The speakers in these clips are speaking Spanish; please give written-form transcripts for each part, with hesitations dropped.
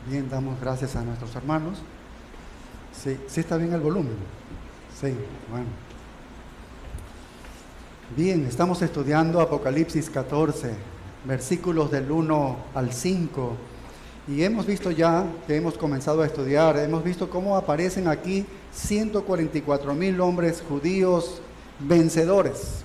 Bien, damos gracias a nuestros hermanos. Sí, sí está bien el volumen. Sí, bueno. Bien, estamos estudiando Apocalipsis 14, versículos del 1 al 5. Y hemos visto ya que hemos comenzado a estudiar, hemos visto cómo aparecen aquí 144,000 hombres judíos vencedores,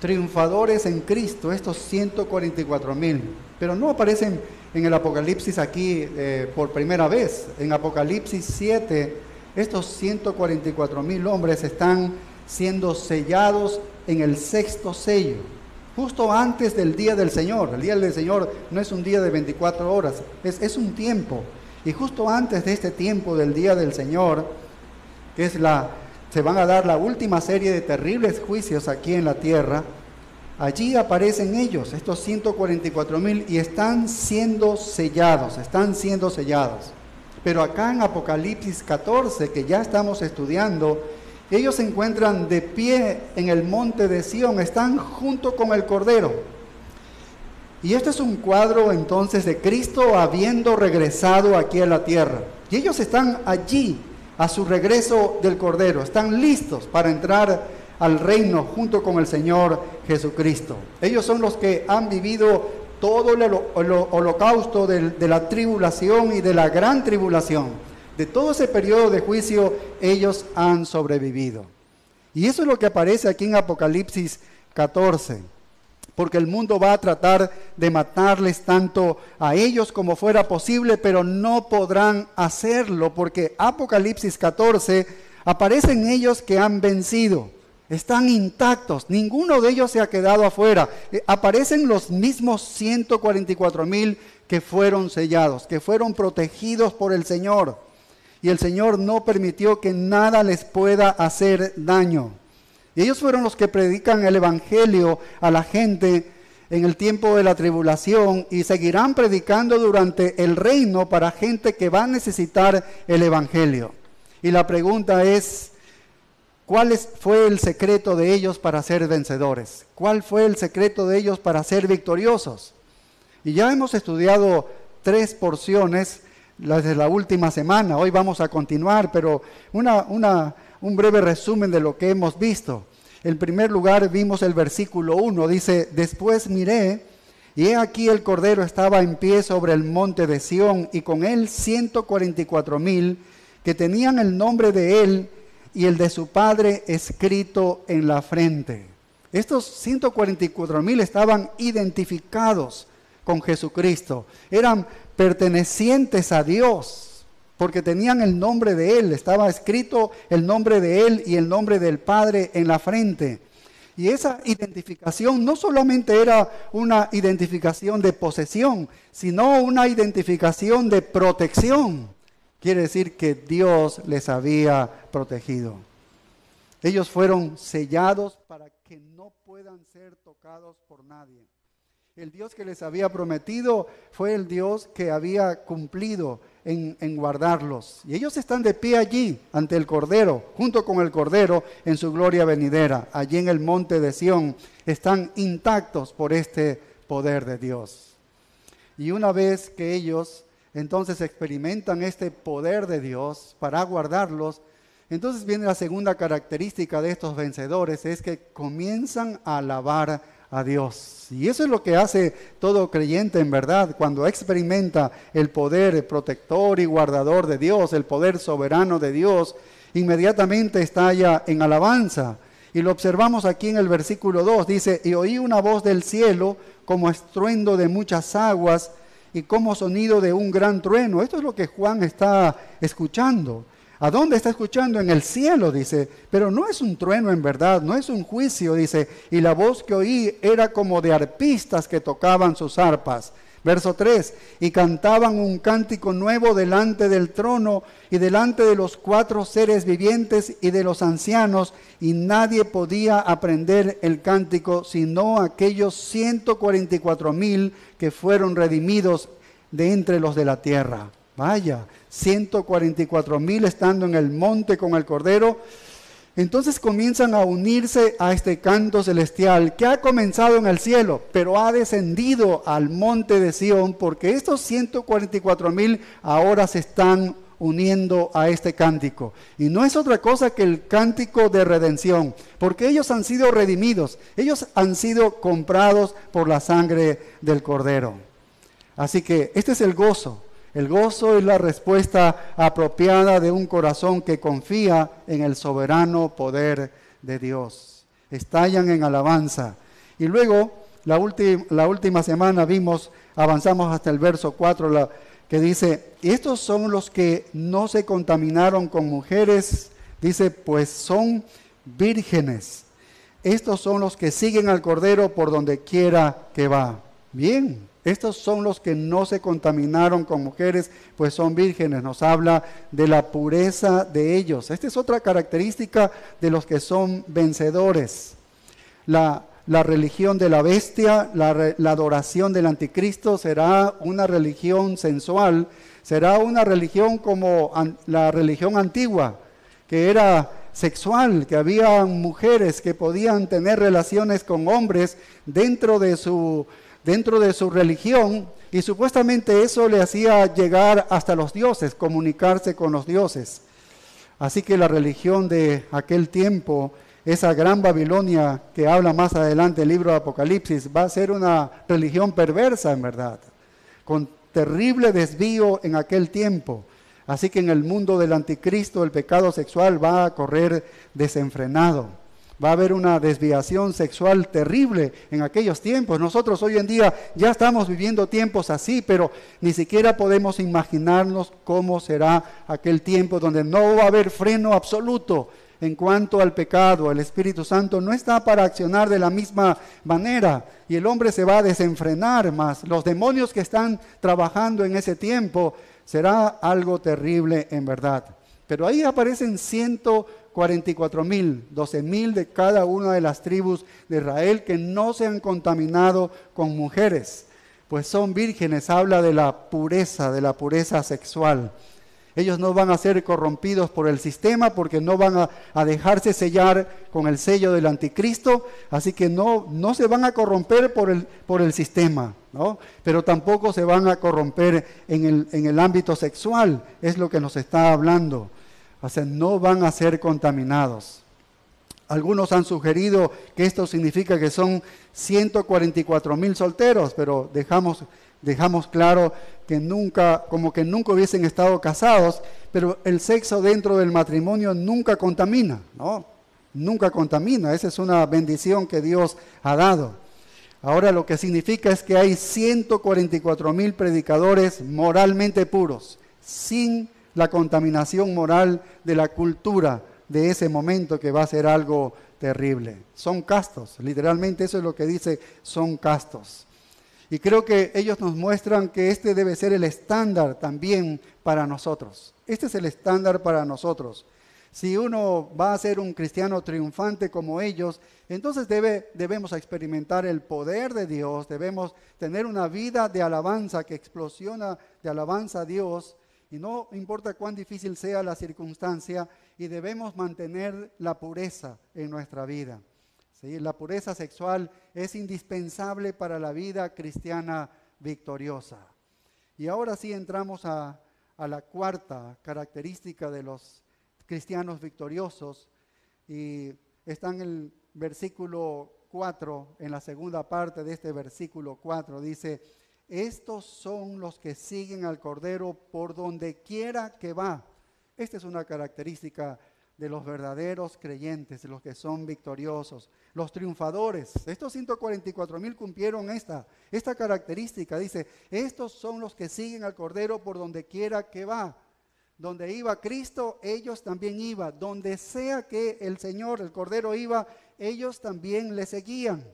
triunfadores en Cristo, estos 144,000. Pero no aparecen en el Apocalipsis aquí por primera vez. En Apocalipsis 7, estos 144,000 hombres están siendo sellados en el sexto sello, justo antes del día del Señor. El día del Señor no es un día de 24 horas, es un tiempo. Y justo antes de este tiempo del día del Señor, que es se van a dar la última serie de terribles juicios aquí en la tierra, allí aparecen ellos, estos 144,000, y están siendo sellados. Pero acá en Apocalipsis 14, que ya estamos estudiando, ellos se encuentran de pie en el monte de Sión, están junto con el Cordero. Y este es un cuadro entonces de Cristo habiendo regresado aquí a la tierra. Y ellos están allí a su regreso del Cordero, están listos para entrar al reino junto con el Señor Jesucristo. Ellos son los que han vivido todo el holocausto de la tribulación y de la gran tribulación. De todo ese periodo de juicio, ellos han sobrevivido. Y eso es lo que aparece aquí en Apocalipsis 14. Porque el mundo va a tratar de matarles tanto a ellos como fuera posible, pero no podrán hacerlo, porque Apocalipsis 14 aparecen ellos que han vencido. Están intactos, ninguno de ellos se ha quedado afuera. Aparecen los mismos 144,000 que fueron sellados, que fueron protegidos por el Señor. Y el Señor no permitió que nada les pueda hacer daño. Y ellos fueron los que predican el Evangelio a la gente en el tiempo de la tribulación y seguirán predicando durante el reino para gente que va a necesitar el Evangelio. Y la pregunta es, ¿cuál fue el secreto de ellos para ser vencedores? ¿Cuál fue el secreto de ellos para ser victoriosos? Y ya hemos estudiado 3 porciones desde la última semana. Hoy vamos a continuar, pero un breve resumen de lo que hemos visto. En primer lugar vimos el versículo 1, dice: después miré, y he aquí el Cordero estaba en pie sobre el monte de Sión, y con él 144,000 que tenían el nombre de él y el de su Padre escrito en la frente. Estos 144,000 estaban identificados con Jesucristo, eran pertenecientes a Dios, porque tenían el nombre de Él, estaba escrito el nombre de Él y el nombre del Padre en la frente. Y esa identificación no solamente era una identificación de posesión, sino una identificación de protección. Quiere decir que Dios les había protegido. Ellos fueron sellados para que no puedan ser tocados por nadie. El Dios que les había prometido fue el Dios que había cumplido en guardarlos. Y ellos están de pie allí ante el Cordero, junto con el Cordero en su gloria venidera. Allí en el monte de Sión están intactos por este poder de Dios. Y una vez que ellos entonces experimentan este poder de Dios para guardarlos, entonces viene la segunda característica de estos vencedores, es que comienzan a alabar a Dios. Y eso es lo que hace todo creyente en verdad, cuando experimenta el poder protector y guardador de Dios, el poder soberano de Dios, inmediatamente estalla en alabanza. Y lo observamos aquí en el versículo 2, dice: y oí una voz del cielo como estruendo de muchas aguas y como sonido de un gran trueno. Esto es lo que Juan está escuchando. ¿A dónde está escuchando? En el cielo, dice. Pero no es un trueno en verdad, no es un juicio, dice. Y la voz que oí era como de arpistas que tocaban sus arpas. Verso 3, y cantaban un cántico nuevo delante del trono y delante de los 4 seres vivientes y de los ancianos, y nadie podía aprender el cántico sino aquellos 144,000 que fueron redimidos de entre los de la tierra. Vaya, 144,000 estando en el monte con el Cordero. Entonces comienzan a unirse a este canto celestial que ha comenzado en el cielo, pero ha descendido al monte de Sión, porque estos 144,000 ahora se están uniendo a este cántico. Y no es otra cosa que el cántico de redención, porque ellos han sido redimidos, ellos han sido comprados por la sangre del Cordero. Así que este es el gozo. El gozo es la respuesta apropiada de un corazón que confía en el soberano poder de Dios. Estallan en alabanza. Y luego, la última semana avanzamos hasta el verso 4, que dice, estos son los que no se contaminaron con mujeres, dice, pues son vírgenes. Estos son los que siguen al Cordero por donde quiera que va. Bien. Estos son los que no se contaminaron con mujeres, pues son vírgenes. Nos habla de la pureza de ellos. Esta es otra característica de los que son vencedores. La religión de la bestia, la adoración del anticristo será una religión sensual, será una religión como la religión antigua, que era sexual, que había mujeres que podían tener relaciones con hombres dentro de su religión, y supuestamente eso le hacía llegar hasta los dioses, comunicarse con los dioses. Así que la religión de aquel tiempo, esa gran Babilonia que habla más adelante el libro de Apocalipsis, va a ser una religión perversa en verdad, con terrible desvío en aquel tiempo. Así que en el mundo del anticristo el pecado sexual va a correr desenfrenado. Va a haber una desviación sexual terrible en aquellos tiempos. Nosotros hoy en día ya estamos viviendo tiempos así, pero ni siquiera podemos imaginarnos cómo será aquel tiempo donde no va a haber freno absoluto en cuanto al pecado. El Espíritu Santo no está para accionar de la misma manera y el hombre se va a desenfrenar más. Los demonios que están trabajando en ese tiempo será algo terrible en verdad. Pero ahí aparecen 144,000, 12,000 de cada una de las tribus de Israel que no se han contaminado con mujeres, pues son vírgenes. Habla de la pureza sexual. Ellos no van a ser corrompidos por el sistema porque no van a dejarse sellar con el sello del anticristo, así que no se van a corromper por el sistema, ¿no? Pero tampoco se van a corromper en el ámbito sexual, es lo que nos está hablando. O sea, no van a ser contaminados. Algunos han sugerido que esto significa que son 144,000 solteros, pero dejamos claro que nunca hubiesen estado casados, pero el sexo dentro del matrimonio nunca contamina, ¿no? Nunca contamina. Esa es una bendición que Dios ha dado. Ahora lo que significa es que hay 144,000 predicadores moralmente puros, sin la contaminación moral de la cultura de ese momento, que va a ser algo terrible. Son castos, literalmente eso es lo que dice, son castos. Y creo que ellos nos muestran que este debe ser el estándar también para nosotros. Este es el estándar para nosotros. Si uno va a ser un cristiano triunfante como ellos, entonces debemos experimentar el poder de Dios, debemos tener una vida de alabanza que explosiona de alabanza a Dios, y no importa cuán difícil sea la circunstancia, y debemos mantener la pureza en nuestra vida. ¿Sí? La pureza sexual es indispensable para la vida cristiana victoriosa. Y ahora sí entramos a la cuarta característica de los cristianos victoriosos, y está en el versículo 4, en la segunda parte de este versículo 4, dice: estos son los que siguen al Cordero por donde quiera que va. Esta es una característica de los verdaderos creyentes, de los que son victoriosos, los triunfadores. Estos 144,000 cumplieron esta característica. Dice, estos son los que siguen al Cordero por donde quiera que va. Donde iba Cristo, ellos también iban. Donde sea que el Señor, el Cordero, iba, ellos también le seguían.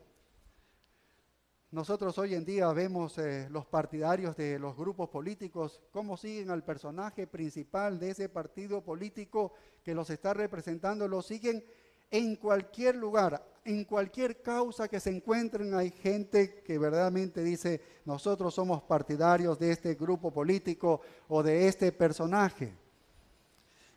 Nosotros hoy en día vemos los partidarios de los grupos políticos, cómo siguen al personaje principal de ese partido político que los está representando. Los siguen en cualquier lugar, en cualquier causa que se encuentren. Hay gente que verdaderamente dice, nosotros somos partidarios de este grupo político o de este personaje.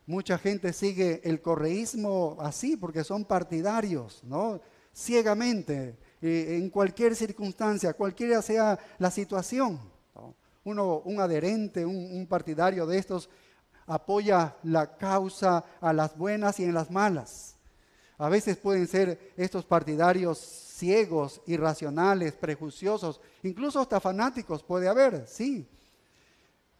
Mucha gente sigue el correísmo así porque son partidarios, ¿no? Ciegamente, en cualquier circunstancia, cualquiera sea la situación, ¿no? Un adherente, un partidario de estos apoya la causa a las buenas y en las malas. A veces pueden ser estos partidarios ciegos, irracionales, prejuiciosos, incluso hasta fanáticos puede haber, sí.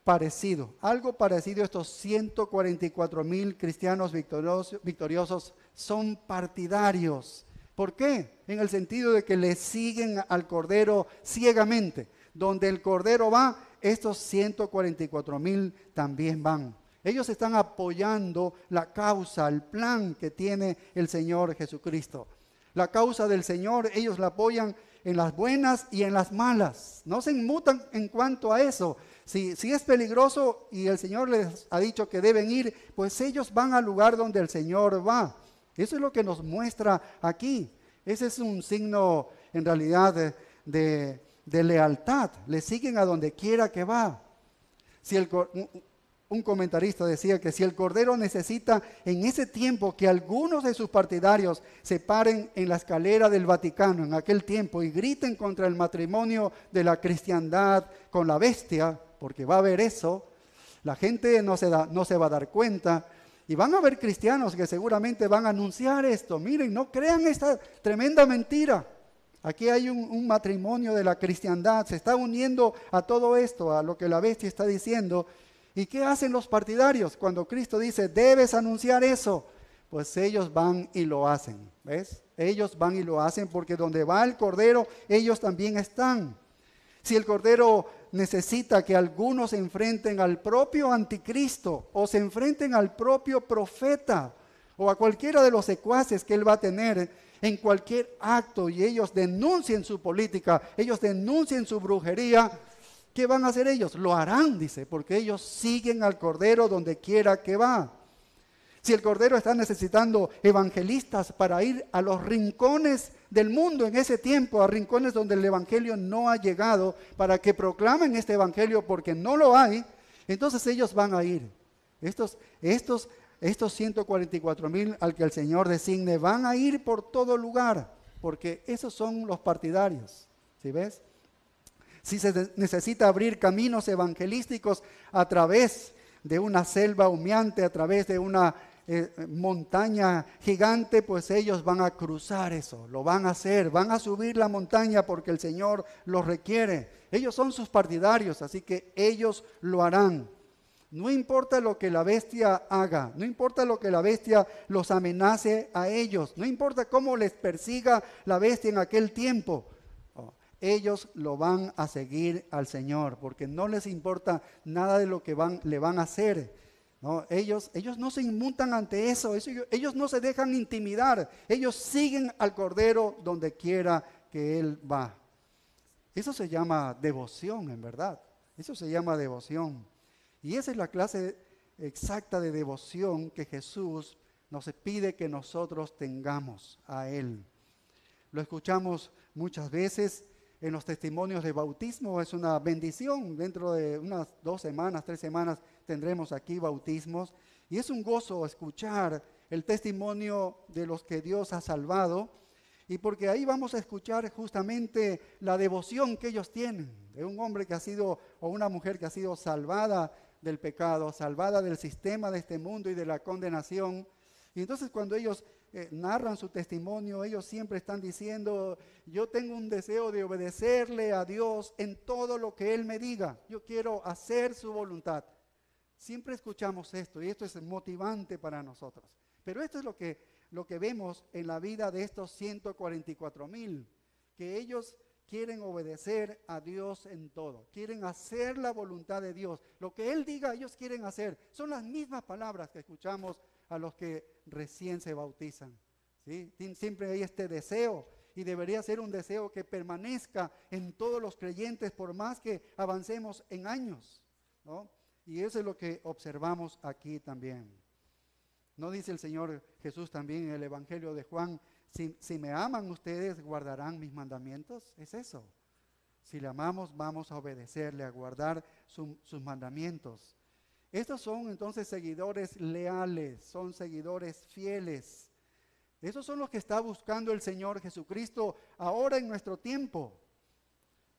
Parecido, algo parecido a estos 144,000 cristianos victoriosos son partidarios. ¿Por qué? En el sentido de que le siguen al Cordero ciegamente. Donde el Cordero va, estos 144,000 también van. Ellos están apoyando la causa, el plan que tiene el Señor Jesucristo. La causa del Señor, ellos la apoyan en las buenas y en las malas. No se inmutan en cuanto a eso. Si es peligroso y el Señor les ha dicho que deben ir, pues ellos van al lugar donde el Señor va. Eso es lo que nos muestra aquí. Ese es un signo en realidad de lealtad. Le siguen a donde quiera que va. Un comentarista decía que si el Cordero necesita en ese tiempo que algunos de sus partidarios se paren en la escalera del Vaticano en aquel tiempo y griten contra el matrimonio de la cristiandad con la bestia, porque va a haber eso, la gente no se va a dar cuenta y van a haber cristianos que seguramente van a anunciar esto. Miren, no crean esta tremenda mentira. Aquí hay un matrimonio de la cristiandad, se está uniendo a todo esto, a lo que la bestia está diciendo. ¿Y qué hacen los partidarios cuando Cristo dice, debes anunciar eso? Pues ellos van y lo hacen, ¿ves? Ellos van y lo hacen porque donde va el Cordero, ellos también están. Si el Cordero necesita que algunos se enfrenten al propio anticristo o se enfrenten al propio profeta o a cualquiera de los secuaces que él va a tener en cualquier acto y ellos denuncien su política, ellos denuncien su brujería, ¿qué van a hacer ellos? Lo harán, dice, porque ellos siguen al Cordero donde quiera que va. Si el Cordero está necesitando evangelistas para ir a los rincones del mundo en ese tiempo, a rincones donde el Evangelio no ha llegado, para que proclamen este Evangelio porque no lo hay, entonces ellos van a ir. Estos 144,000 al que el Señor designe van a ir por todo lugar, porque esos son los partidarios, ¿sí ves? Si se necesita abrir caminos evangelísticos a través de una selva humeante, a través de una montaña gigante, pues ellos van a cruzar eso, lo van a hacer, van a subir la montaña porque el Señor los requiere. Ellos son sus partidarios, así que ellos lo harán. No importa lo que la bestia haga, no importa lo que la bestia los amenace a ellos, no importa cómo les persiga la bestia en aquel tiempo. Ellos lo van a seguir al Señor, porque no les importa nada de lo que le van a hacer, ¿no? Ellos no se inmutan ante eso, ellos no se dejan intimidar, ellos siguen al Cordero donde quiera que Él va. Eso se llama devoción, en verdad, eso se llama devoción. Y esa es la clase exacta de devoción que Jesús nos pide que nosotros tengamos a Él. Lo escuchamos muchas veces en los testimonios de bautismo, es una bendición. Dentro de unas 2 semanas, 3 semanas tendremos aquí bautismos y es un gozo escuchar el testimonio de los que Dios ha salvado, y porque ahí vamos a escuchar justamente la devoción que ellos tienen de un hombre que ha sido o una mujer que ha sido salvada del pecado, salvada del sistema de este mundo y de la condenación. Y entonces cuando ellos narran su testimonio, ellos siempre están diciendo, yo tengo un deseo de obedecerle a Dios en todo lo que Él me diga, yo quiero hacer su voluntad. Siempre escuchamos esto y esto es motivante para nosotros. Pero esto es lo que vemos en la vida de estos 144,000, que ellos quieren obedecer a Dios en todo, quieren hacer la voluntad de Dios. Lo que Él diga, ellos quieren hacer. Son las mismas palabras que escuchamos a los que recién se bautizan, ¿sí? Siempre hay este deseo y debería ser un deseo que permanezca en todos los creyentes por más que avancemos en años, ¿no? Y eso es lo que observamos aquí también. ¿No dice el Señor Jesús también en el Evangelio de Juan, si me aman ustedes guardarán mis mandamientos? Es eso. Si le amamos vamos a obedecerle, a guardar sus mandamientos. Estos son entonces seguidores leales, son seguidores fieles. Esos son los que está buscando el Señor Jesucristo ahora en nuestro tiempo.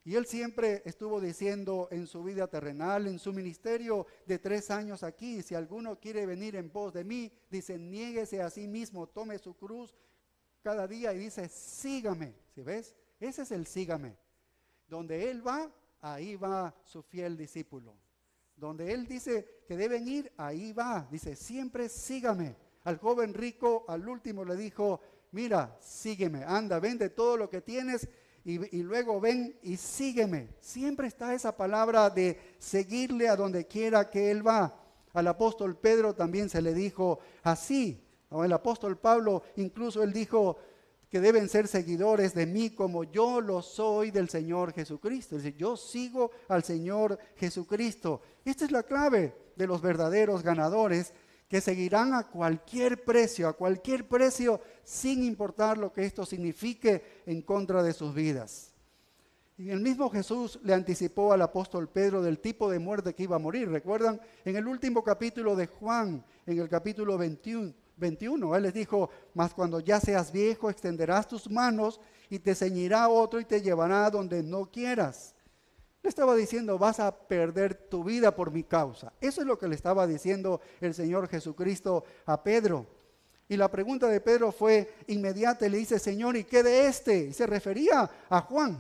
Y Él siempre estuvo diciendo en su vida terrenal, en su ministerio de 3 años aquí, si alguno quiere venir en pos de mí, dice, niéguese a sí mismo, tome su cruz cada día y dice, sígame. ¿Sí ves? Ese es el sígame. Donde Él va, ahí va su fiel discípulo. Donde Él dice que deben ir, ahí va. Dice, siempre sígame. Al joven rico, al último le dijo, mira, sígueme, anda, vende todo lo que tienes y luego ven y sígueme. Siempre está esa palabra de seguirle a donde quiera que Él va. Al apóstol Pedro también se le dijo así. O el apóstol Pablo, incluso él dijo que deben ser seguidores de mí como yo lo soy del Señor Jesucristo. Es decir, yo sigo al Señor Jesucristo. Esta es la clave de los verdaderos ganadores, que seguirán a cualquier precio, sin importar lo que esto signifique en contra de sus vidas. Y el mismo Jesús le anticipó al apóstol Pedro del tipo de muerte que iba a morir. ¿Recuerdan? En el último capítulo de Juan, en el capítulo 21, Él les dijo, mas cuando ya seas viejo, extenderás tus manos y te ceñirá otro y te llevará a donde no quieras. Le estaba diciendo, vas a perder tu vida por mi causa. Eso es lo que le estaba diciendo el Señor Jesucristo a Pedro. Y la pregunta de Pedro fue inmediata, le dice, Señor, ¿y qué de este? Y se refería a Juan.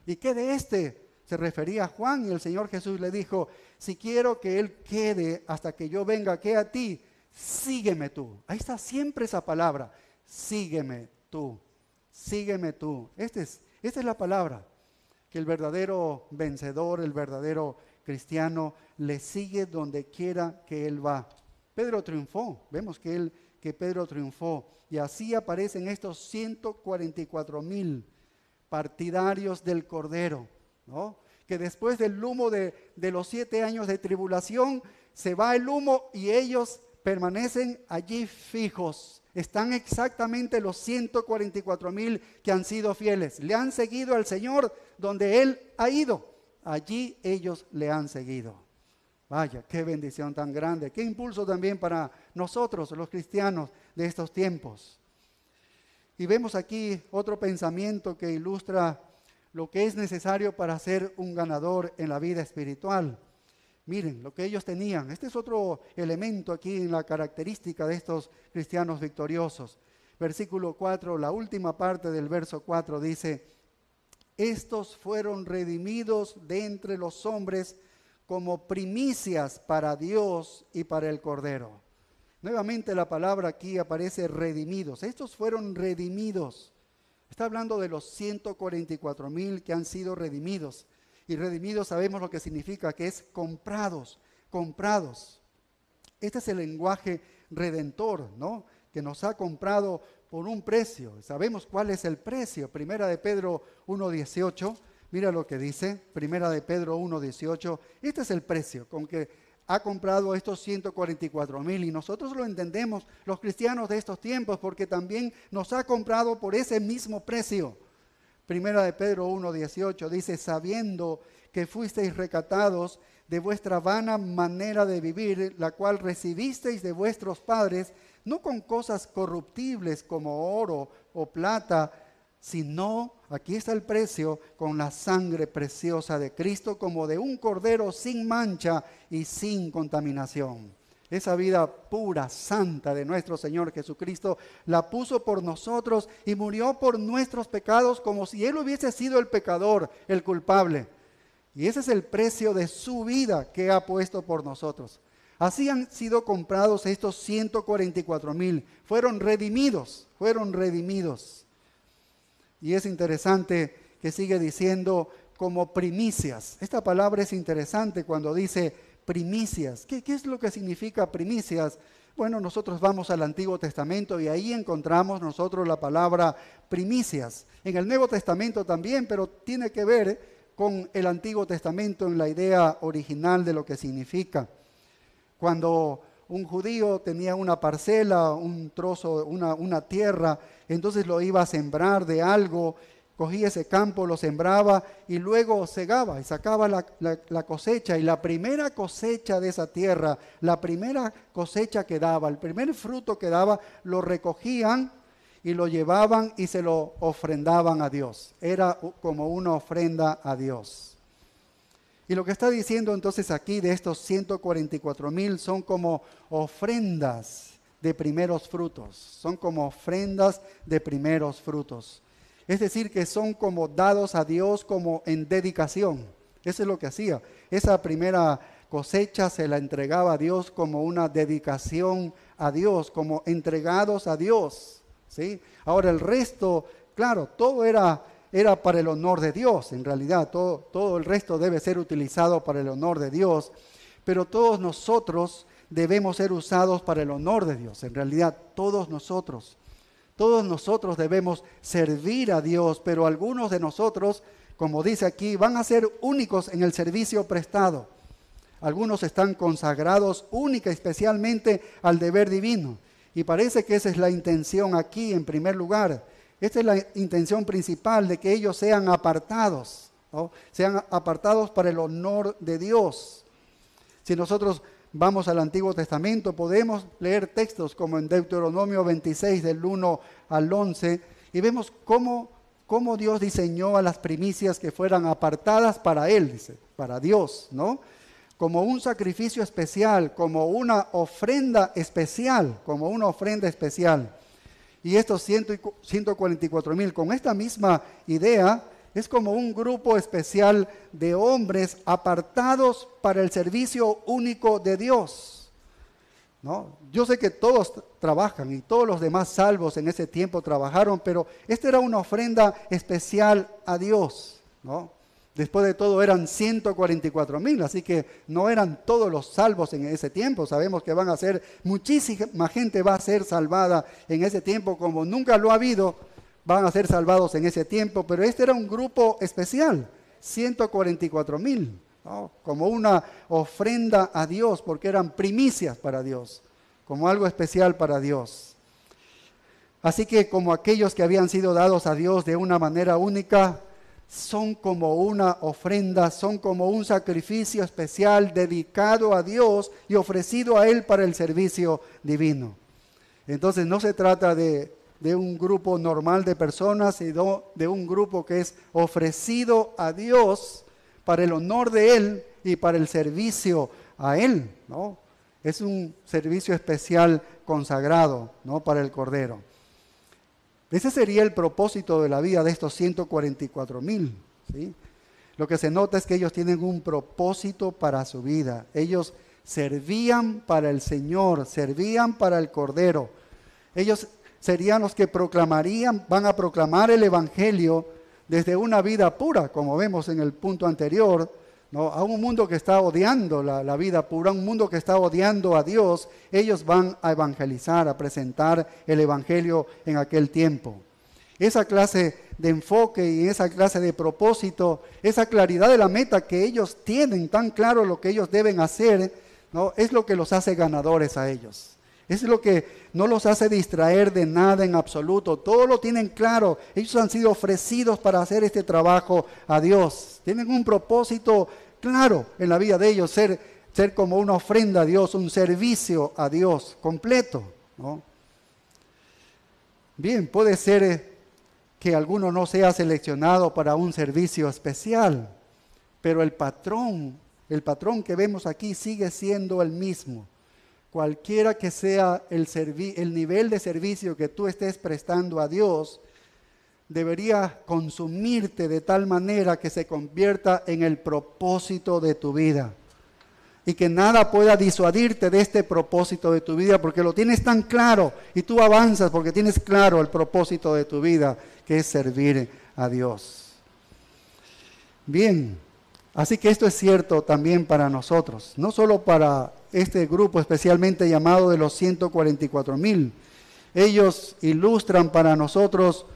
¿Y qué de este? Se refería a Juan, y el Señor Jesús le dijo, si quiero que él quede hasta que yo venga, ¿qué a ti? Sígueme tú. Ahí está siempre esa palabra, sígueme tú, sígueme tú. Esta es la palabra, que el verdadero vencedor, el verdadero cristiano, le sigue donde quiera que él va. Pedro triunfó, vemos que Pedro triunfó, y así aparecen estos 144,000 partidarios del Cordero, ¿no? Que después del humo de los 7 años de tribulación, se va el humo y ellos permanecen allí fijos. Están exactamente los 144,000 que han sido fieles. Le han seguido al Señor donde Él ha ido. Allí ellos le han seguido. Vaya, qué bendición tan grande. Qué impulso también para nosotros, los cristianos de estos tiempos. Y vemos aquí otro pensamiento que ilustra lo que es necesario para ser un ganador en la vida espiritual. Miren lo que ellos tenían. Este es otro elemento aquí en la característica de estos cristianos victoriosos. Versículo 4, la última parte del verso 4 dice, estos fueron redimidos de entre los hombres como primicias para Dios y para el Cordero. Nuevamente la palabra aquí aparece redimidos. Estos fueron redimidos. Está hablando de los 144,000 que han sido redimidos. Y redimidos sabemos lo que significa, que es comprados. Este es el lenguaje redentor, ¿no? Que nos ha comprado por un precio. Sabemos cuál es el precio. Primera de Pedro 1:18, mira lo que dice. Primera de Pedro 1:18, este es el precio con que ha comprado estos 144,000, y nosotros lo entendemos, los cristianos de estos tiempos, porque también nos ha comprado por ese mismo precio. Primera de Pedro 1:18 dice, sabiendo que fuisteis rescatados de vuestra vana manera de vivir, la cual recibisteis de vuestros padres, no con cosas corruptibles como oro o plata, sino, aquí está el precio, con la sangre preciosa de Cristo, como de un cordero sin mancha y sin contaminación. Esa vida pura, santa de nuestro Señor Jesucristo, la puso por nosotros y murió por nuestros pecados como si Él hubiese sido el pecador, el culpable. Y ese es el precio de su vida que ha puesto por nosotros. Así han sido comprados estos 144,000. Fueron redimidos. Y es interesante que sigue diciendo como primicias. Esta palabra es interesante cuando dice primicias. ¿Qué es lo que significa primicias? Bueno, nosotros vamos al Antiguo Testamento y ahí encontramos nosotros la palabra primicias. En el Nuevo Testamento también, pero tiene que ver con el Antiguo Testamento en la idea original de lo que significa. Cuando un judío tenía una parcela, un trozo, una tierra, entonces lo iba a sembrar de algo, cogía ese campo, lo sembraba y luego segaba y sacaba la cosecha. Y la primera cosecha de esa tierra, la primera cosecha que daba, el primer fruto que daba, lo recogían y lo llevaban y se lo ofrendaban a Dios. Era como una ofrenda a Dios. Y lo que está diciendo entonces aquí de estos 144,000 son como ofrendas de primeros frutos. Son como ofrendas de primeros frutos. Es decir, que son como dados a Dios como en dedicación. Eso es lo que hacía. Esa primera cosecha se la entregaba a Dios como una dedicación a Dios, como entregados a Dios, ¿sí? Ahora el resto, claro, todo era para el honor de Dios. En realidad, todo el resto debe ser utilizado para el honor de Dios. Pero todos nosotros debemos ser usados para el honor de Dios. En realidad, todos nosotros debemos servir a Dios, pero algunos de nosotros, como dice aquí, van a ser únicos en el servicio prestado. Algunos están consagrados única y especialmente al deber divino. Y parece que esa es la intención aquí en primer lugar. Esta es la intención principal, de que ellos sean apartados, ¿no? Sean apartados para el honor de Dios. Si nosotros vamos al Antiguo Testamento, podemos leer textos como en Deuteronomio 26, del 1 al 11, y vemos cómo Dios diseñó a las primicias que fueran apartadas para Él, dice, para Dios, ¿no? Como un sacrificio especial, como una ofrenda especial, Y estos 144,000, con esta misma idea, es como un grupo especial de hombres apartados para el servicio único de Dios, ¿no? Yo sé que todos trabajan y todos los demás salvos en ese tiempo trabajaron, pero esta era una ofrenda especial a Dios, ¿no? Después de todo eran 144,000, así que no eran todos los salvos en ese tiempo. Sabemos que van a ser, muchísima gente va a ser salvada en ese tiempo, como nunca lo ha habido, van a ser salvados en ese tiempo, pero este era un grupo especial, 144,000, ¿no? Como una ofrenda a Dios, porque eran primicias para Dios, como algo especial para Dios. Así que como aquellos que habían sido dados a Dios de una manera única, son como una ofrenda, son como un sacrificio especial dedicado a Dios y ofrecido a Él para el servicio divino. Entonces no se trata de un grupo normal de personas, sino de un grupo que es ofrecido a Dios para el honor de Él y para el servicio a Él, ¿no? Es un servicio especial consagrado, ¿no? Para el Cordero. Ese sería el propósito de la vida de estos 144,000, ¿sí? Lo que se nota es que ellos tienen un propósito para su vida. Ellos servían para el Señor, servían para el Cordero. Ellos serían los que van a proclamar el Evangelio desde una vida pura, como vemos en el punto anterior, ¿no? A un mundo que está odiando la vida pura, un mundo que está odiando a Dios. Ellos van a evangelizar, a presentar el Evangelio en aquel tiempo. Esa clase de enfoque y esa clase de propósito, esa claridad de la meta que ellos tienen, tan claro lo que ellos deben hacer, ¿no? Es lo que los hace ganadores a ellos. Es lo que no los hace distraer de nada en absoluto. Todo lo tienen claro. Ellos han sido ofrecidos para hacer este trabajo a Dios. Tienen un propósito claro en la vida de ellos, ser como una ofrenda a Dios, un servicio a Dios completo, ¿no? Bien, puede ser que alguno no sea seleccionado para un servicio especial, pero el patrón que vemos aquí sigue siendo el mismo. Cualquiera que sea el nivel de servicio que tú estés prestando a Dios, debería consumirte de tal manera que se convierta en el propósito de tu vida. Y que nada pueda disuadirte de este propósito de tu vida, porque lo tienes tan claro y tú avanzas porque tienes claro el propósito de tu vida, que es servir a Dios. Bien, así que esto es cierto también para nosotros, no solo para este grupo especialmente llamado de los 144,000. Ellos ilustran para nosotros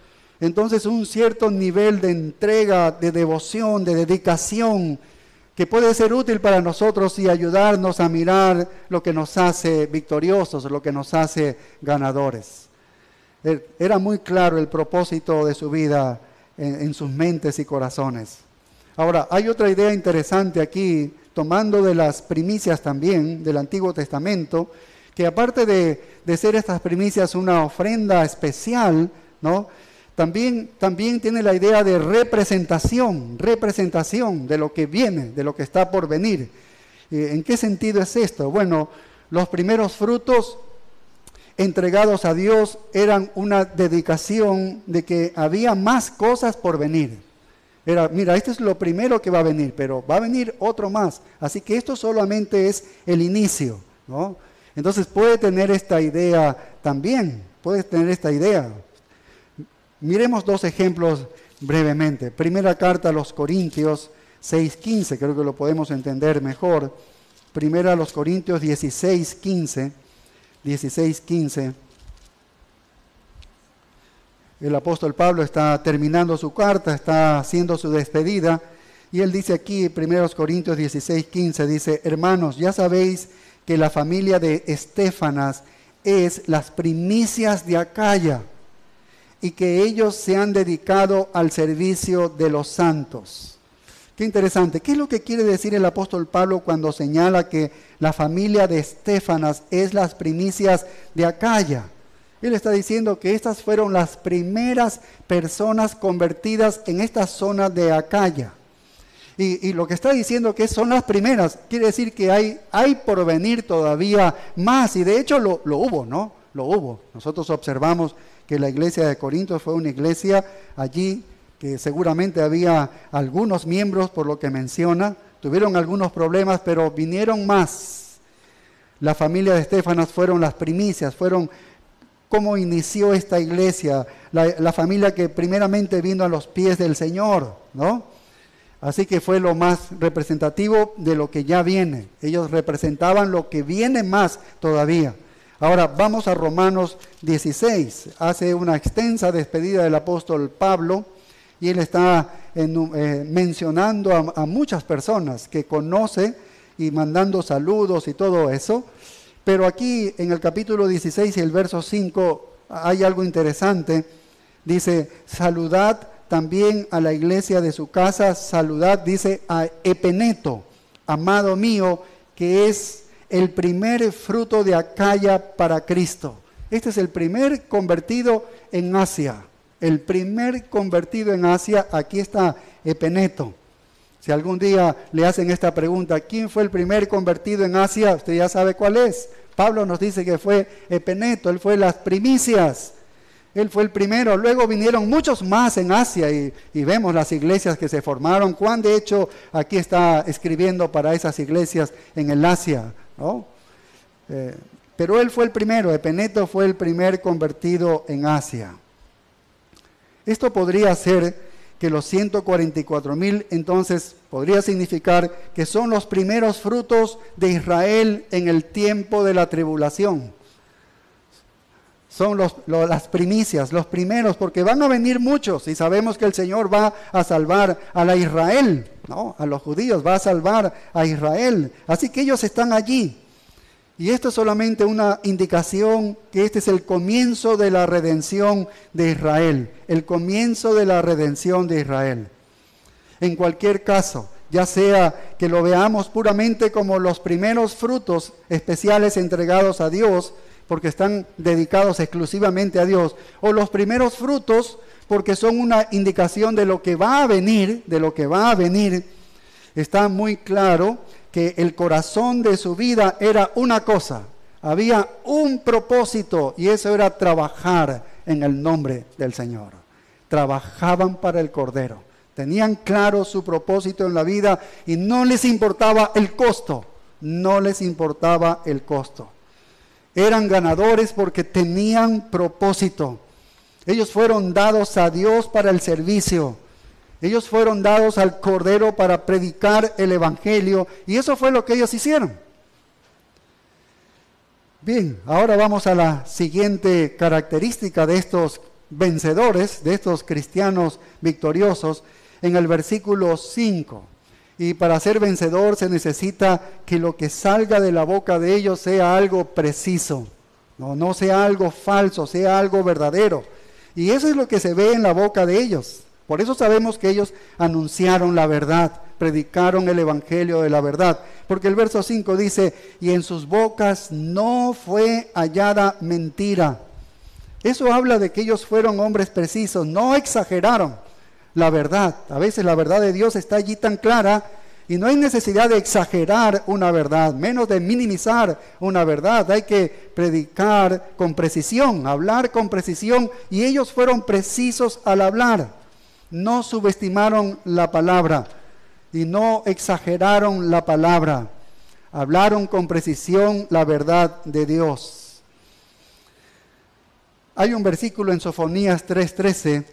entonces un cierto nivel de entrega, de devoción, de dedicación, que puede ser útil para nosotros y ayudarnos a mirar lo que nos hace victoriosos, lo que nos hace ganadores. Era muy claro el propósito de su vida en sus mentes y corazones. Ahora, hay otra idea interesante aquí, tomando de las primicias también del Antiguo Testamento, que aparte de ser estas primicias una ofrenda especial, ¿no? También tiene la idea de representación de lo que viene, de lo que está por venir. ¿En qué sentido es esto? Bueno, los primeros frutos entregados a Dios eran una dedicación de que había más cosas por venir. Mira, esto es lo primero que va a venir, pero va a venir otro más. Así que esto solamente es el inicio, ¿no? Entonces puede tener esta idea también, puede tener esta idea. Miremos dos ejemplos brevemente. Primera carta a los Corintios 6:15, creo que lo podemos entender mejor. Primera a los Corintios 16:15. El apóstol Pablo está terminando su carta, está haciendo su despedida, y él dice aquí, 1 Corintios 16:15, dice: hermanos, ya sabéis que la familia de Estéfanas es las primicias de Acaya, y que ellos se han dedicado al servicio de los santos. Qué interesante. ¿Qué es lo que quiere decir el apóstol Pablo cuando señala que la familia de Estéfanas es las primicias de Acaya? Él está diciendo que estas fueron las primeras personas convertidas en esta zona de Acaya. Y lo que está diciendo que son las primeras, quiere decir que hay por venir todavía más. Y de hecho lo hubo, ¿no? Lo hubo. Nosotros observamos que la iglesia de Corinto fue una iglesia allí que seguramente había algunos miembros, por lo que menciona, tuvieron algunos problemas, pero vinieron más. La familia de Estéfanas fueron las primicias, fueron cómo inició esta iglesia, la familia que primeramente vino a los pies del Señor, ¿no? Así que fue lo más representativo de lo que ya viene. Ellos representaban lo que viene más todavía. Ahora vamos a Romanos 16. Hace una extensa despedida del apóstol Pablo y él está mencionando a muchas personas que conoce y mandando saludos y todo eso. Pero aquí en el capítulo 16 y el verso 5 hay algo interesante. Dice: saludad también a la iglesia de su casa, saludad, dice, a Epeneto, amado mío, que es el primer fruto de Acaya para Cristo. Este es el primer convertido en Asia. El primer convertido en Asia, aquí está Epeneto. Si algún día le hacen esta pregunta, ¿quién fue el primer convertido en Asia? Usted ya sabe cuál es. Pablo nos dice que fue Epeneto, él fue las primicias. Él fue el primero, luego vinieron muchos más en Asia y vemos las iglesias que se formaron. Juan, de hecho, aquí está escribiendo para esas iglesias en el Asia, ¿no? Pero él fue el primero, Epeneto fue el primer convertido en Asia. Esto podría ser que los 144,000 entonces podría significar que son los primeros frutos de Israel en el tiempo de la tribulación. Son las primicias, los primeros, porque van a venir muchos y sabemos que el Señor va a salvar a la Israel, ¿no? A los judíos, va a salvar a Israel. Así que ellos están allí. Y esto es solamente una indicación que este es el comienzo de la redención de Israel. El comienzo de la redención de Israel. En cualquier caso, ya sea que lo veamos puramente como los primeros frutos especiales entregados a Dios, porque están dedicados exclusivamente a Dios, o los primeros frutos porque son una indicación de lo que va a venir, está muy claro que el corazón de su vida era una cosa, había un propósito, y eso era trabajar en el nombre del Señor. Trabajaban para el Cordero, tenían claro su propósito en la vida y no les importaba el costo, Eran ganadores porque tenían propósito. Ellos fueron dados a Dios para el servicio. Ellos fueron dados al Cordero para predicar el Evangelio. Y eso fue lo que ellos hicieron. Bien, ahora vamos a la siguiente característica de estos vencedores, de estos cristianos victoriosos, en el versículo 5. Y para ser vencedor se necesita que lo que salga de la boca de ellos sea algo preciso, no sea algo falso, sea algo verdadero. Y eso es lo que se ve en la boca de ellos. Por eso sabemos que ellos anunciaron la verdad, predicaron el evangelio de la verdad. Porque el verso 5 dice, y en sus bocas no fue hallada mentira. Eso habla de que ellos fueron hombres precisos, no exageraron la verdad. A veces la verdad de Dios está allí tan clara y no hay necesidad de exagerar una verdad, menos de minimizar una verdad. Hay que predicar con precisión, hablar con precisión, y ellos fueron precisos al hablar. No subestimaron la palabra y no exageraron la palabra. Hablaron con precisión la verdad de Dios. Hay un versículo en Sofonías 3:13,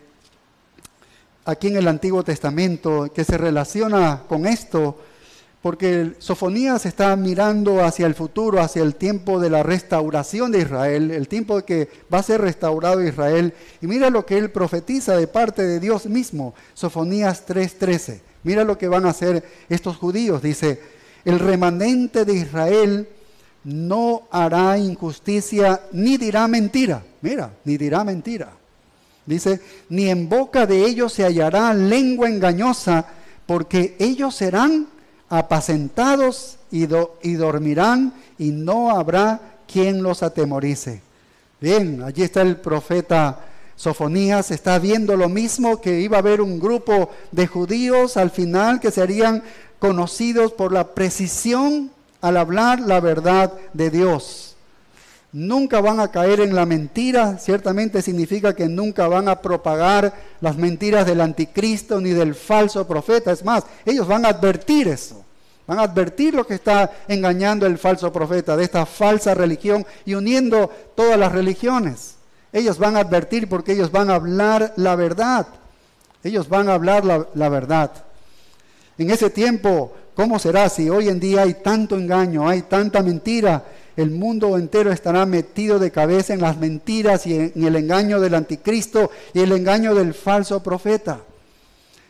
aquí en el Antiguo Testamento, que se relaciona con esto, porque Sofonías está mirando hacia el futuro, hacia el tiempo de la restauración de Israel, el tiempo de que va a ser restaurado Israel. Y mira lo que él profetiza de parte de Dios mismo, Sofonías 3:13. Mira lo que van a hacer estos judíos. Dice, el remanente de Israel no hará injusticia ni dirá mentira. Mira, ni dirá mentira. Dice, ni en boca de ellos se hallará lengua engañosa, porque ellos serán apacentados y dormirán, y no habrá quien los atemorice. Bien, allí está el profeta Sofonías, está viendo lo mismo, que iba a haber un grupo de judíos al final que serían conocidos por la precisión al hablar la verdad de Dios. Nunca van a caer en la mentira, ciertamente significa que nunca van a propagar las mentiras del anticristo ni del falso profeta. Es más, ellos van a advertir eso, van a advertir lo que está engañando el falso profeta, de esta falsa religión y uniendo todas las religiones. Ellos van a advertir porque ellos van a hablar la verdad. Ellos van a hablar la verdad. En ese tiempo, ¿cómo será si hoy en día hay tanto engaño, hay tanta mentira? El mundo entero estará metido de cabeza en las mentiras y en el engaño del anticristo y el engaño del falso profeta.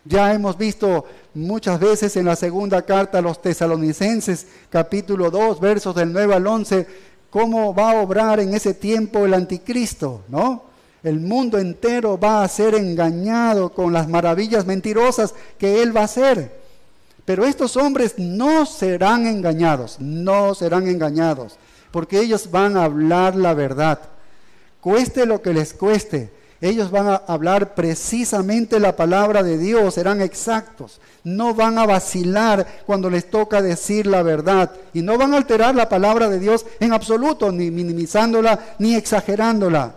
Ya hemos visto muchas veces en la segunda carta a los tesalonicenses, capítulo 2, versos del 9 al 11, cómo va a obrar en ese tiempo el anticristo, ¿no? El mundo entero va a ser engañado con las maravillas mentirosas que él va a hacer. Pero estos hombres no serán engañados, porque ellos van a hablar la verdad. Cueste lo que les cueste, ellos van a hablar precisamente la palabra de Dios, serán exactos. No van a vacilar cuando les toca decir la verdad. Y no van a alterar la palabra de Dios en absoluto, ni minimizándola, ni exagerándola.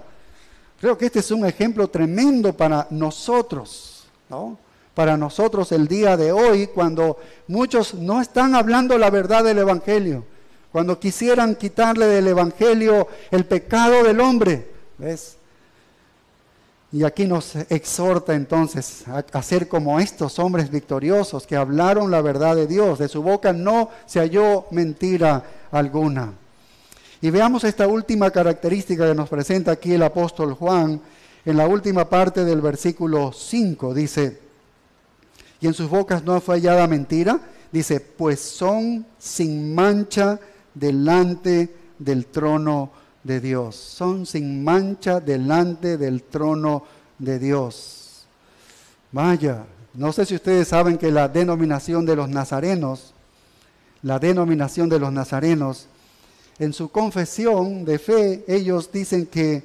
Creo que este es un ejemplo tremendo para nosotros, ¿no? Para nosotros el día de hoy, cuando muchos no están hablando la verdad del Evangelio, cuando quisieran quitarle del Evangelio el pecado del hombre, ¿ves? Y aquí nos exhorta entonces a ser como estos hombres victoriosos que hablaron la verdad de Dios. De su boca no se halló mentira alguna. Y veamos esta última característica que nos presenta aquí el apóstol Juan en la última parte del versículo 5. Dice, y en sus bocas no fue hallada mentira. Dice, pues son sin mancha delante del trono de Dios. Son sin mancha delante del trono de Dios. Vaya, no sé si ustedes saben que la denominación de los nazarenos, en su confesión de fe, ellos dicen que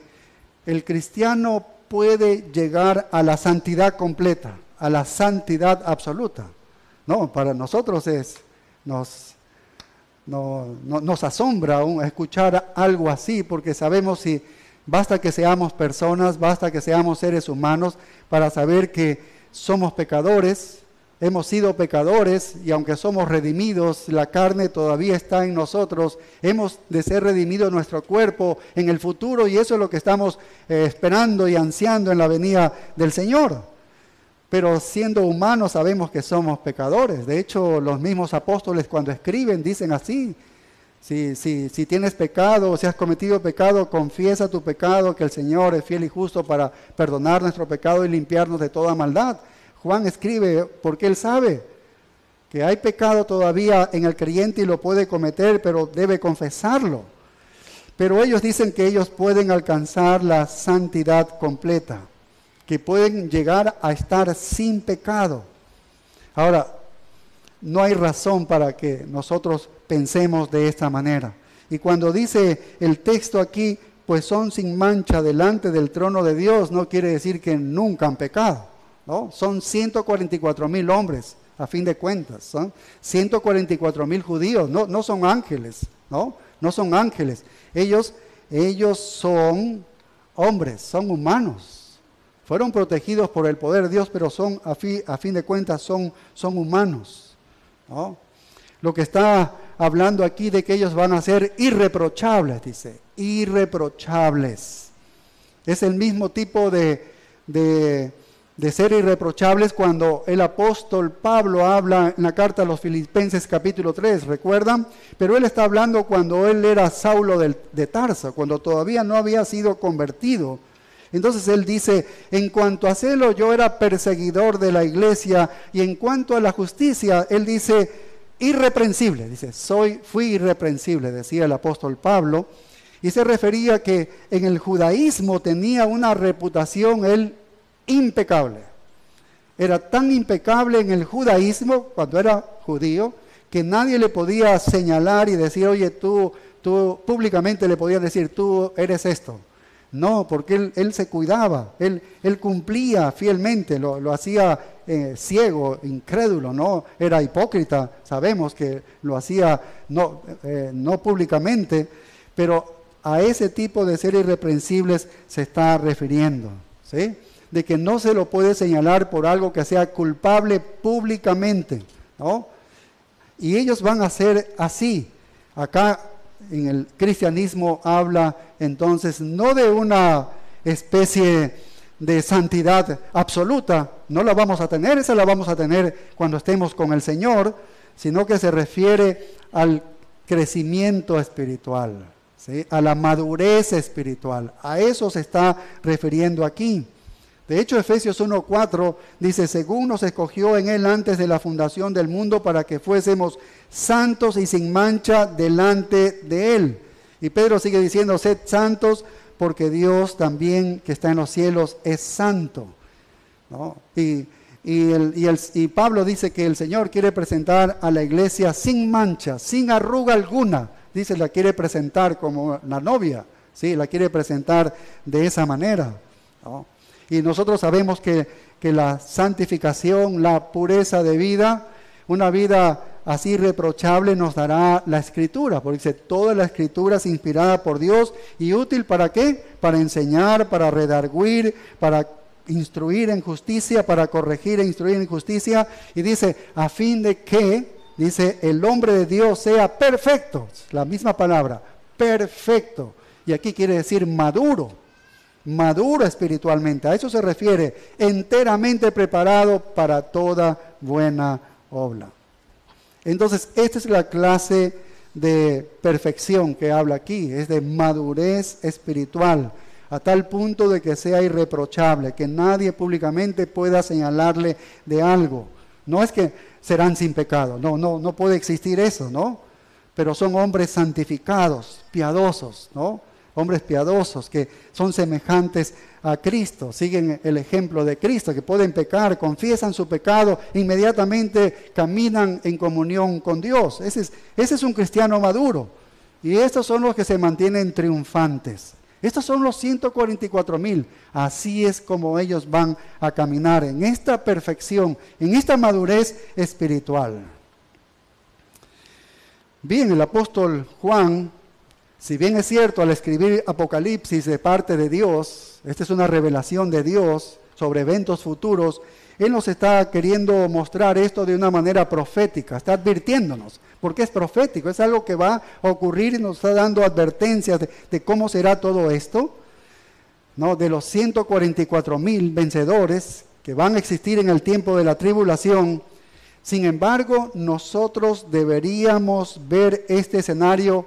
el cristiano puede llegar a la santidad completa, a la santidad absoluta. No, para nosotros nos asombra escuchar algo así, porque sabemos si basta que seamos personas, basta que seamos seres humanos para saber que somos pecadores, hemos sido pecadores y aunque somos redimidos, la carne todavía está en nosotros, hemos de ser redimido nuestro cuerpo en el futuro y eso es lo que estamos esperando y ansiando en la venida del Señor. Pero siendo humanos sabemos que somos pecadores. De hecho, los mismos apóstoles cuando escriben dicen así, si tienes pecado, si has cometido pecado, confiesa tu pecado, que el Señor es fiel y justo para perdonar nuestro pecado y limpiarnos de toda maldad. Juan escribe porque él sabe que hay pecado todavía en el creyente y lo puede cometer, pero debe confesarlo. Pero ellos dicen que ellos pueden alcanzar la santidad completa. que pueden llegar a estar sin pecado. Ahora, no hay razón para que nosotros pensemos de esta manera. Y cuando dice el texto aquí, pues son sin mancha delante del trono de Dios, no quiere decir que nunca han pecado, ¿no? Son 144,000 hombres, a fin de cuentas, son 144,000 judíos, no son ángeles, ¿no? No son ángeles. Ellos son hombres, son humanos. Fueron protegidos por el poder de Dios, pero son, a fin de cuentas, son humanos, ¿no? Lo que está hablando aquí de que ellos van a ser irreprochables, dice, irreprochables. Es el mismo tipo de ser irreprochables cuando el apóstol Pablo habla en la carta a los Filipenses capítulo 3, ¿recuerdan? Pero él está hablando cuando él era Saulo de Tarso, cuando todavía no había sido convertido. Entonces él dice, en cuanto a celo yo era perseguidor de la iglesia, y en cuanto a la justicia, él dice, irreprensible, dice, fui irreprensible, decía el apóstol Pablo, y se refería que en el judaísmo tenía una reputación él impecable. Era tan impecable en el judaísmo, cuando era judío, que nadie le podía señalar y decir, oye, tú públicamente le podían decir, tú eres esto. No, porque él se cuidaba, él cumplía fielmente, lo hacía ciego, incrédulo, no era hipócrita, sabemos que lo hacía no públicamente, pero a ese tipo de ser irreprensibles se está refiriendo, ¿sí? De que no se lo puede señalar por algo que sea culpable públicamente, ¿no? Y ellos van a ser así. Acá en el cristianismo habla entonces no de una especie de santidad absoluta, no la vamos a tener, esa la vamos a tener cuando estemos con el Señor, sino que se refiere al crecimiento espiritual, ¿sí? A la madurez espiritual, a eso se está refiriendo aquí. De hecho, Efesios 1:4 dice, según nos escogió en Él antes de la fundación del mundo para que fuésemos santos y sin mancha delante de Él. Y Pedro sigue diciendo, sed santos porque Dios también que está en los cielos es santo, ¿no? Y Pablo dice que el Señor quiere presentar a la iglesia sin mancha, sin arruga alguna. Dice, la quiere presentar como la novia, ¿sí? La quiere presentar de esa manera, ¿no? Y nosotros sabemos que la santificación, la pureza de vida, una vida así irreprochable nos dará la Escritura, porque dice, toda la Escritura es inspirada por Dios y útil ¿para qué? Para enseñar, para redarguir, para instruir en justicia, para corregir e instruir en justicia, y dice, a fin de que, dice, el hombre de Dios sea perfecto, la misma palabra, perfecto, y aquí quiere decir maduro espiritualmente, a eso se refiere, enteramente preparado para toda buena obra. Entonces, esta es la clase de perfección que habla aquí, es de madurez espiritual, a tal punto de que sea irreprochable, que nadie públicamente pueda señalarle de algo. No es que serán sin pecado, no puede existir eso, ¿no? Pero son hombres santificados, piadosos, ¿no? Hombres piadosos que son semejantes a Cristo, siguen el ejemplo de Cristo, que pueden pecar, confiesan su pecado, inmediatamente caminan en comunión con Dios. Ese es un cristiano maduro. Y estos son los que se mantienen triunfantes. Estos son los 144,000. Así es como ellos van a caminar en esta perfección, en esta madurez espiritual. Bien, el apóstol Juan, si bien es cierto, al escribir Apocalipsis de parte de Dios, esta es una revelación de Dios sobre eventos futuros, Él nos está queriendo mostrar esto de una manera profética, está advirtiéndonos, porque es profético, es algo que va a ocurrir y nos está dando advertencias de cómo será todo esto, ¿no? De los 144,000 vencedores que van a existir en el tiempo de la tribulación. Sin embargo, nosotros deberíamos ver este escenario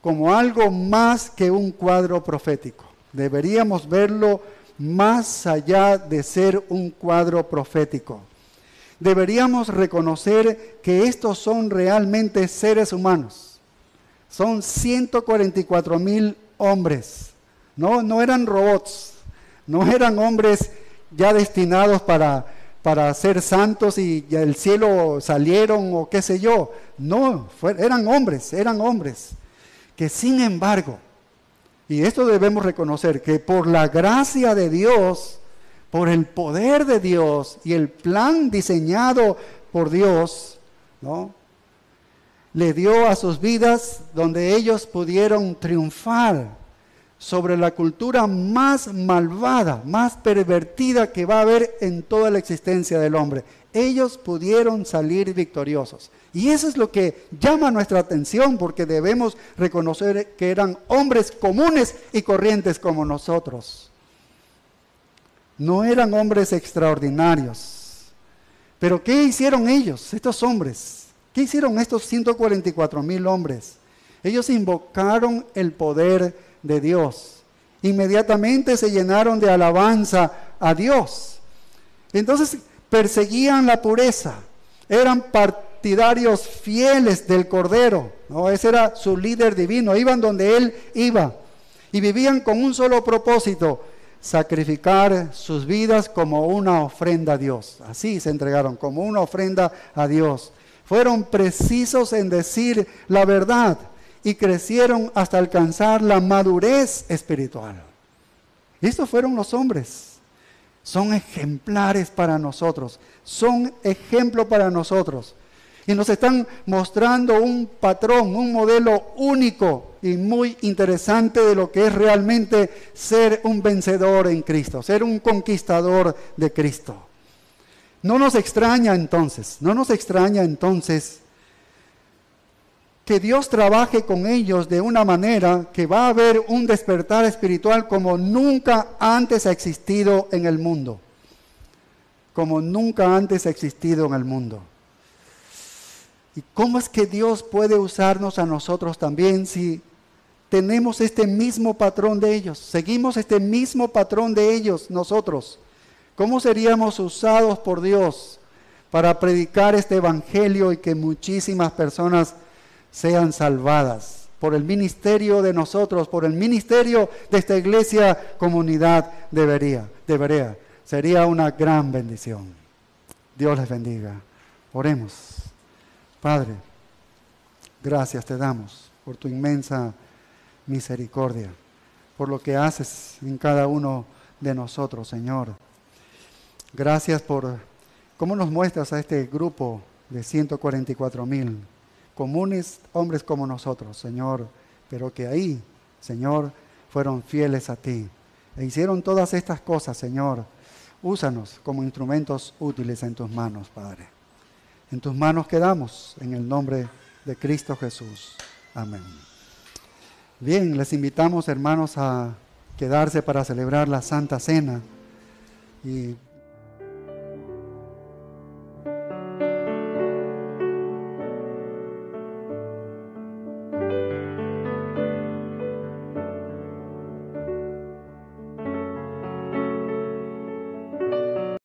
como algo más que un cuadro profético. Deberíamos verlo más allá de ser un cuadro profético. Deberíamos reconocer que estos son realmente seres humanos. Son 144,000 hombres. No eran robots, no eran hombres ya destinados para ser santos y del cielo salieron o qué sé yo. No, eran hombres que sin embargo, y esto debemos reconocer, que por la gracia de Dios, por el poder de Dios y el plan diseñado por Dios, ¿no?, le dio a sus vidas donde ellos pudieron triunfar sobre la cultura más malvada, más pervertida que va a haber en toda la existencia del hombre. Ellos pudieron salir victoriosos. Y eso es lo que llama nuestra atención, porque debemos reconocer que eran hombres comunes y corrientes como nosotros. No eran hombres extraordinarios. Pero ¿qué hicieron ellos, estos hombres? ¿Qué hicieron estos 144,000 hombres? Ellos invocaron el poder de Dios. Inmediatamente se llenaron de alabanza a Dios. Entonces perseguían la pureza. Eran partidarios fieles del Cordero, ¿no? Ese era su líder divino. Iban donde Él iba. Y vivían con un solo propósito: sacrificar sus vidas como una ofrenda a Dios. Así se entregaron, como una ofrenda a Dios. Fueron precisos en decir la verdad y crecieron hasta alcanzar la madurez espiritual. Estos fueron los hombres. Son ejemplares para nosotros. Son ejemplo para nosotros. Y nos están mostrando un patrón, un modelo único y muy interesante de lo que es realmente ser un vencedor en Cristo, ser un conquistador de Cristo. No nos extraña entonces que Dios trabaje con ellos de una manera que va a haber un despertar espiritual como nunca antes ha existido en el mundo. Como nunca antes ha existido en el mundo. ¿Y cómo es que Dios puede usarnos a nosotros también si tenemos este mismo patrón de ellos? Seguimos este mismo patrón de ellos nosotros. ¿Cómo seríamos usados por Dios para predicar este evangelio y que muchísimas personas sean salvadas por el ministerio de nosotros, por el ministerio de esta iglesia comunidad de Berea? Sería una gran bendición. Dios les bendiga. Oremos. Padre, gracias te damos por tu inmensa misericordia, por lo que haces en cada uno de nosotros, Señor. Gracias por cómo nos muestras a este grupo de 144,000 comunes hombres como nosotros, Señor, pero que ahí, Señor, fueron fieles a ti e hicieron todas estas cosas, Señor. Úsanos como instrumentos útiles en tus manos, Padre. En tus manos quedamos, en el nombre de Cristo Jesús. Amén. Bien, les invitamos, hermanos, a quedarse para celebrar la Santa Cena. Y